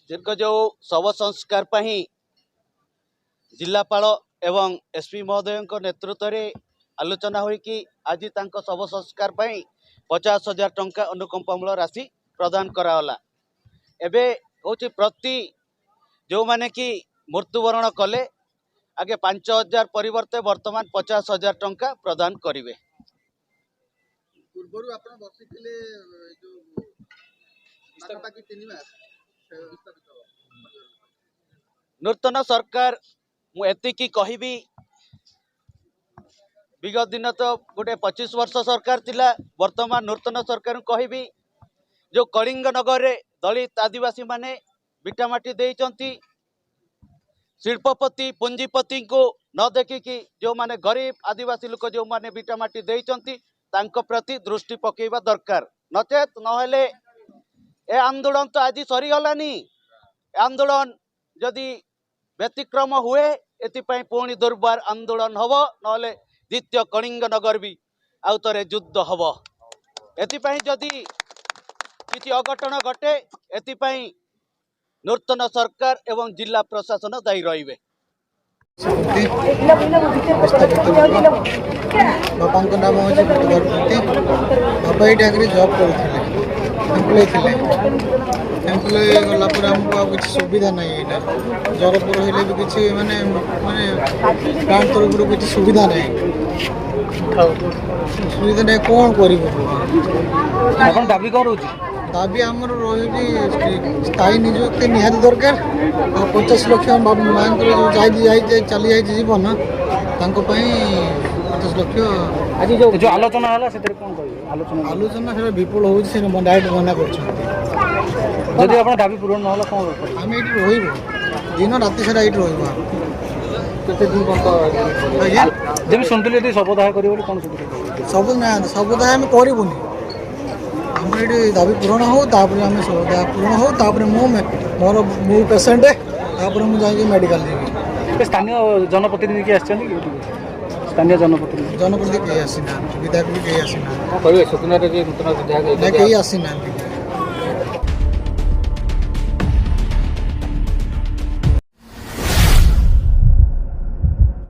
दीर्घ जो शव संस्कार जिलापाल एवं एसपी महोदय नेतृत्व में आलोचना होगी आज शव संस्कार 50,000 टंका अनुकंपामूल राशि प्रदान कराला। एबे होची प्रति जो माने कि मृत्युवरण कले आगे 5,000 परिवर्ते वर्तमान 50,000 टंका प्रदान करेंगे। पूर्व आप बसिले नूतन सरकार मुझे कहबी विगत दिन तो गोटे 25 वर्ष सरकार थिला। वर्तमान नूतन सरकार कहबी जो कलिंग नगर रे दलित आदिवासी माने बिटामाटी देइचंती शिल्पपति पुंजीपति को न देखिकी जो माने गरीब आदिवासी लोक जो माने बिटामाटी देइचंती तांको प्रति दृष्टि पकेबा दरकार। नचेत नहेले ए आंदोलन तो आज सरीगलानी। आंदोलन जदि व्यतिक्रम हुए एथिपाई पुणी दुर्बार आंदोलन हब नहेले द्वितीय कलिंग नगर भी आउ थे युद्ध हब। एथिपाई जदि किसी अघटन घटे एथिपाई नूतन सरकार एवं जिला प्रशासन दायी रहिबे। बापा नाम हूँ बापा ये जॉब करते एम्प्लॉय गलापर आमको किसी सुविधा ना जरपुर हेल्ले भी किसी माने माने प्लांट तरफ किसी सुविधा ना सुविधा नहीं कौन कर दाबी कौन रोच दाबी आमर रही स्थायी निजुक्ति निहाती दरकार 50 लाख माँ जो जाए चली जाए जीवन 50 लाख आज जो आलोचना है आलोचना से विपुल हो डायरेक्ट मना कर आप दाबी पूरण ना कौन आम ये रही दिन राति सारा ये रही जब शुणुली शवदाह कर सब ना शवदाह आम करूनी आम ये दाबी पूरण हो आम शवदाह पूरण हो मोर मो पेसेंट मुझे मेडिकल जी स्थानीय जनप्रतिनिधि किए स्थानीय जनप्रतिनिधि कहीं आसीना विधायक भी कहीं आसीना कह कहीं आसीना।